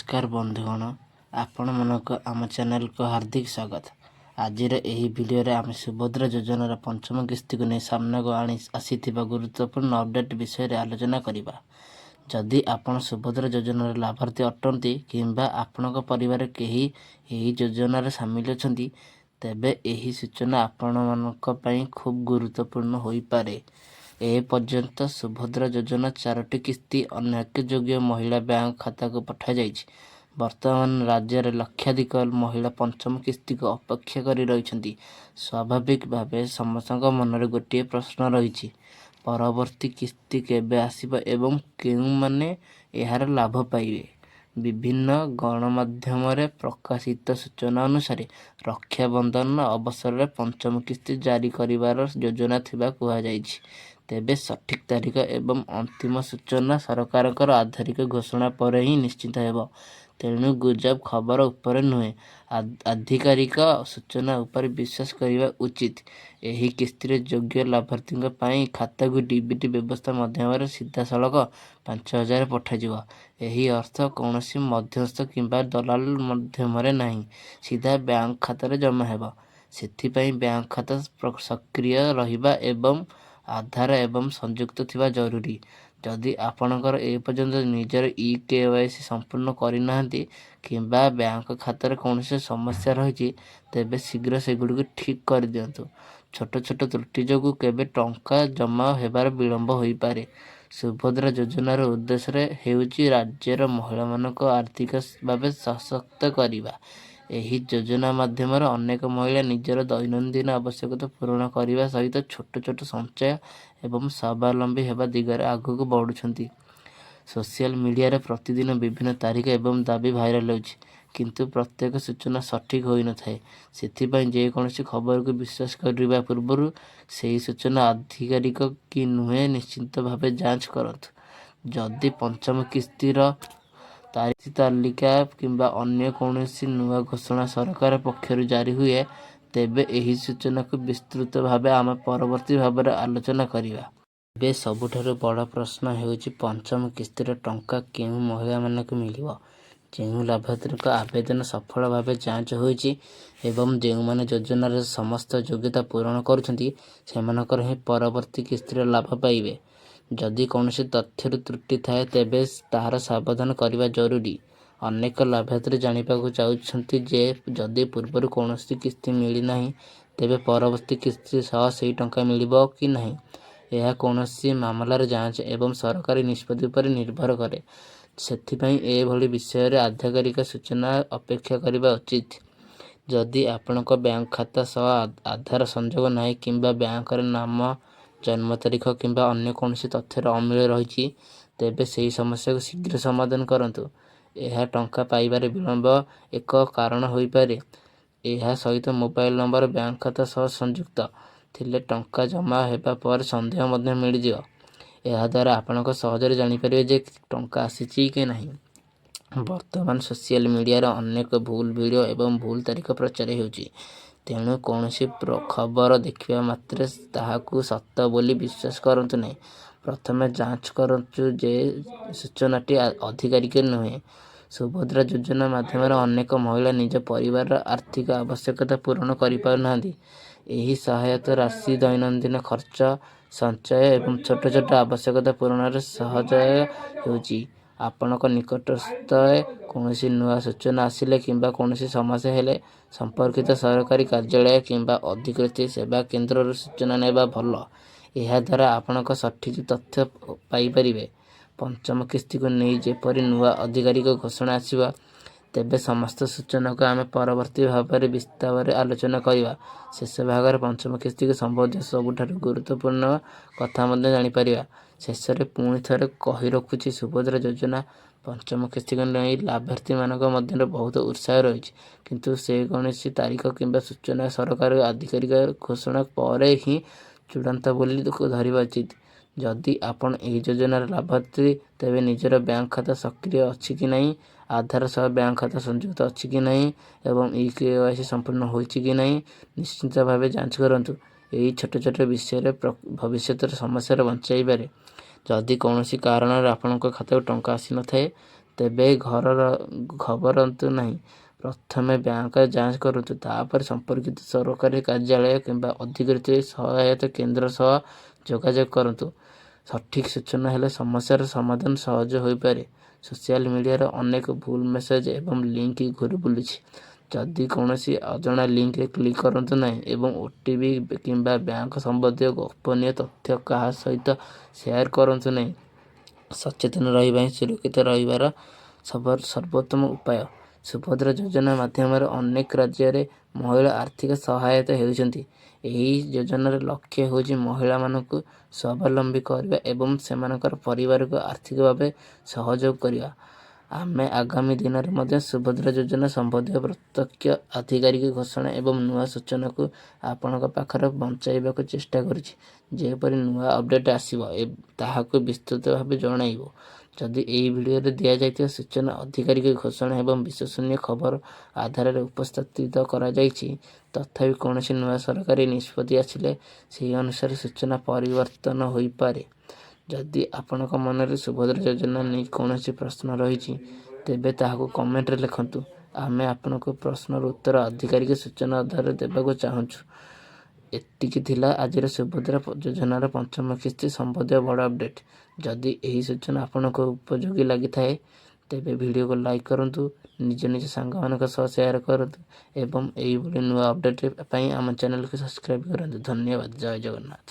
नमस्कार बंधुगण आपण मानक आम चैनल को हार्दिक स्वागत। आज भिडियो आम सुभद्रा योजनार पंचम किस्ती को नहीं सामना को आसीथिबा गुरुत्वपूर्ण अपडेट विषय आलोचना करिबा। जदि आपण सुभद्रा योजनार लाभार्थी अटंती किंबा आपणक परिवार केही एही योजनार सामिल अछंती तेबे एही सूचना आपण मानक पई खूब गुरुत्वपूर्ण होई पारे। ए पर्यंत सुभद्रा योजना 4टी किस्ती अनेक योग्य महिला बैंक खाता को पठा जाइछि। वर्तमान राज्य में लक्षाधिक महिला पंचम किस्ती को अपेक्षा करी रहिछंती। स्वाभाविक भावे समस्त मन में गोटे प्रश्न रही, परवर्ती किस्ती केबे आसीबा एवं केउ माने एहार लाभ पाइबे। विभिन्न गणमाध्यम प्रकाशित सूचना अनुसार रक्षाबंधन अवसर में पंचम किस्ती जारी करिवार योजना थिबा कुहा जाइछि। तेबे सठिक तारीख एवं अंतिम सूचना सरकार आधिकारिक घोषणा पर ही निश्चित हेब। तेणु गुजब खबर उपर नुहे, आधिकारिक सूचना उपर विश्वास करने उचित। एही किस्ती योग्य लाभार्थी पाई खाता को डीबीटी व्यवस्था माध्यम सीधा सड़क 5,000 पठाଯିବ। एही अर्थ कौन मध्यस्थ किंबा दलाल माध्यम नहीं, सीधा बैंक खाता जमा हेब। सेथिपाई बैंक खाता सक्रिय रहिबा एवं आधार एवं संयुक्त थिबा जरूरी। जदि आपणकर एपर्यंत निजर ई-केवाईसी संपूर्ण करिनाहांती किंबा बैंक खातार कौन समस्या रही तेबे शीघ्र सेगुड़ी ठीक कर दियंतु। छोट छोट त्रुटि जोगु केबे टंका जमा हेबार विलंब होई पारे। सुभद्रा योजनार उद्देश्य हेउची राज्यर महिला मानक आर्थिक भावे सशक्त करिबा। एही योजना माध्यम अनेक महिला निजर दैनंदिन आवश्यकता पूरण करने सहित छोट छोट संचय एवं स्वावलंबी हेबा दिगरे आगक बढ़ुछंती। सोशल मीडिया रे प्रतिदिन विभिन्न तारीख एवं दाबी भाइराल होछि, किंतु प्रत्येक सूचना सठिक होई न थाए। सेथिपाई जे कोनोसी खबर को विश्वास करिबा पूर्वरु सेही सूचना आधिकारिक कि नुहे निश्चित भावे जांच करंतु। जदि पंचम किस्तीर तालिका किंबा अन्य कौनसी नुआ घोषणा सरकार पक्षर जारी हुए तेबे एही सूचना को विस्तृत भावे आम परवर्ती भाव आलोचना करिबा। बे सबुठारु बड़ प्रश्न हेउची पंचम किस्तीर टंका केउ महिला मानक मिलिबो। जेउ लाभार्थी आवेदन सफल भावे जांच होइछि एवं जेउ माने योजनार समस्त योग्यता पूरण करुछंती सेमानकर ही परवर्ती किस्तीर लाभ पाइबे। जदि कौनसी तथ्यर त्रुटि थाए तेबे ताहार सावधान करने जरूरी। अनेक लाभार्थी जानिपाकु चाहुछंती जे जदि पूर्वर कौनसी किस्ती मिली नाही तेबे परवर्ती किस्ती सह सेही टंका मिलिबो कि नाही। यह कौनसी मामलार जांच एवं सरकारी निष्पत्ति पर निर्भर करे। सेथिपाई ए भली विषय आधिकारिक सूचना अपेक्षा करबा उचित। जदि आपणक बैंक खाता सह आधार संजोग नाही किंबा बैंक नाम, जन्म तारीख किंबा अन्य कौनसी तथ्यर अमिल रही तेबे सही समस्या को शीघ्र समाधान करंतु। यह टंका पाइबार विलंब एक कारण होई पारे। यह सहित मोबाइल नंबर बैंक खाता सह संयुक्त थिले टंका जमा हेबा पर संदेह मध्य मिल जियो। यह द्वारा आपनक सहजरे जानि परिबे जे टंका आसीची कि नहीं। वर्तमान सोशल मीडिया रे अनेक भूल वीडियो एवं भूल तारीख प्रचार होउची। तेणु कौनसी खबर देखिबा मात्रे ताहाकु सत्य बोली विश्वास करंतु नहीं। प्रथमे जांच करंतु जे सूचनाटी आधिकारिक नुहे। सुभद्रा योजना माध्यम अनेक महिला निज परिवार आर्थिक आवश्यकता पूरण करिपारुनाहांती। एही सहायता राशि दैनंदिन खर्च, संचय एवं छोट छोट आवश्यकता पूरण सहजय होउची। आपणक निकटस्थ कौनसी नुआ सूचना आसिले किंबा कौनसी समस्या हेले संपर्कित सरकारी कार्यालय किंबा अधिकृत सेवा केंद्र सूचना नेबा भल। यह द्वारा आपणक सठिक तथ्य पाई परिबे। पंचम किस्ती को नहीं जेपरी नुआ आधिकारिक घोषणा आसिबा तेबे समस्त सूचना को आम परवर्ती भाव में विस्तार आलोचना करवा। शेष भाग पंचम किस्ती को संबंधित सबुठारु गुरुत्वपूर्ण कथा जापर। शेष में पुणी थे कही रखुची सुभद्रा योजना पंचम किस्ती को नहीं लाभार्थी मानक मध्य बहुत उत्साह रही, किंतु से कौन तारीख किंबा सूचना सरकार आधिकारिक घोषणा पर ही चूड़ांत बोली धरवा उचित। जदि आपण एही योजनार लाभार्थी तेबे निजर बैंक खाता सक्रिय अछि कि नहीं, आधार सह बैंक खाता संयुक्त अछि कि नहीं एवं ई-केवाईसी संपूर्ण होइछि कि नहीं निश्चित भाव जांच करंतु। यही छोट छोट विषय भविष्य समस्या बचाई पारे। जदि कौनसी कारण आपणक खाता टंका आसी न थाए ତେବେ ଘରର ଘବରନ୍ତୁ ନାହିଁ। ପ୍ରଥମେ ବ୍ୟାଙ୍କ ଯାଞ୍ଚ କରନ୍ତୁ, ତାପରେ ସମ୍ପର୍କିତ ସରକାରୀ କାର୍ଯ୍ୟାଳୟ କିମ୍ବା ଅଧିକୃତ ସହାୟତା କେନ୍ଦ୍ର ସହ ଯୋଗାଯୋଗ କରନ୍ତୁ। ସଠିକ୍ ସୂଚନା ହେଲେ ସମସ୍ୟାର ସମାଧାନ ସହଜ ହୋଇପାରେ। ସୋସିଆଲ ମିଡ଼ିଆରେ ଅନେକ ଭୁଲ ମେସେଜ ଏବଂ ଲିଙ୍କ ଘୁରି ବୁଲୁଛି। ଯଦି କୌଣସି ଅଜଣା ଲିଙ୍କରେ କ୍ଲିକ୍ କରନ୍ତୁ ନାହିଁ ଏବଂ OTP କିମ୍ବା ବ୍ୟାଙ୍କ ସମ୍ବନ୍ଧୀୟ ଗୋପନୀୟ ତଥ୍ୟ କାହା ସହିତ ସେୟାର କରନ୍ତୁ ନାହିଁ। ସଚେତନ ରହିବା ହିଁ ସୁରକ୍ଷିତ ରହିବାର ସର୍ବୋତ୍ତମ ଉପାୟ। ସୁଭଦ୍ରା ଯୋଜନା ମାଧ୍ୟମରେ ଅନେକ ରାଜ୍ୟରେ ମହିଳା ଆର୍ଥିକ ସହାୟତା ହେଉଛନ୍ତି। ଏହି ଯୋଜନାର ଲକ୍ଷ୍ୟ ହେଉଛି ମହିଳାମାନଙ୍କୁ ସ୍ୱାବଲମ୍ବୀ କରିବା ଏବଂ ସେମାନଙ୍କର ପରିବାରକୁ ଆର୍ଥିକ ଭାବେ ସହଯୋଗ କରିବା। ଆମେ ଆଗାମୀ ଦିନରେ ମଧ୍ୟ ସୁଭଦ୍ରା ଯୋଜନା ସମ୍ବନ୍ଧୀୟ ପ୍ରତ୍ୟକ୍ଷ ଆଧିକାରିକ ଘୋଷଣା ଏବଂ ନୂଆ ସୂଚନାକୁ ଆପଣଙ୍କ ପାଖରେ ପହଞ୍ଚାଇବାକୁ ଚେଷ୍ଟା କରୁଛି। ଯେପରି ନୂଆ ଅପଡେଟ୍ ଆସିବ ତାହାକୁ ବିସ୍ତୃତ ଭାବେ ଜଣାଇବୁ। ଯଦି ଏହି ଭିଡ଼ିଓରେ ଦିଆଯାଇଥିବା ସୂଚନା ଆଧିକାରିକ ଘୋଷଣା ଏବଂ ବିଶ୍ୱସନୀୟ ଖବର ଆଧାରରେ ଉପସ୍ଥାପିତ କରାଯାଇଛି, ତଥାପି କୌଣସି ନୂଆ ସରକାରୀ ନିଷ୍ପତ୍ତି ଆସିଲେ ସେହି ଅନୁସାରେ ସୂଚନା ପରିବର୍ତ୍ତନ ହୋଇପାରେ। ଯଦି ଆପଣଙ୍କ ମନରେ ସୁଭଦ୍ରା ଯୋଜନା ନେଇ କୌଣସି ପ୍ରଶ୍ନ ରହିଛି, ତେବେ ତାହାକୁ କମେଣ୍ଟରେ ଲେଖନ୍ତୁ। ଆମେ ଆପଣଙ୍କ ପ୍ରଶ୍ନର ଉତ୍ତର ଆଧିକାରିକ ସୂଚନା ଆଧାରରେ ଦେବାକୁ ଚାହୁଁଛୁ। ଏତିକି ଥିଲା ଆଜିର ସୁଭଦ୍ରା ଯୋଜନାର ପଞ୍ଚମ କିସ୍ତି ସମ୍ବନ୍ଧୀୟ ବଡ଼ ଅପଡେଟ୍। ଯଦି ଏହି ସୂଚନା ଆପଣଙ୍କୁ ଉପଯୋଗୀ ଲାଗିଥାଏ, ତେବେ ଭିଡ଼ିଓକୁ ଲାଇକ୍ କରନ୍ତୁ, ନିଜ ସାଙ୍ଗମାନଙ୍କ ସହ ସେୟାର କରନ୍ତୁ ଏବଂ ଏହିଭଳି ନୂଆ ଅପଡେଟ୍ ପାଇଁ ଆମ ଚ୍ୟାନେଲକୁ ସବସ୍କ୍ରାଇବ୍ କରନ୍ତୁ। ଧନ୍ୟବାଦ। ଜୟ ଜଗନ୍ନାଥ।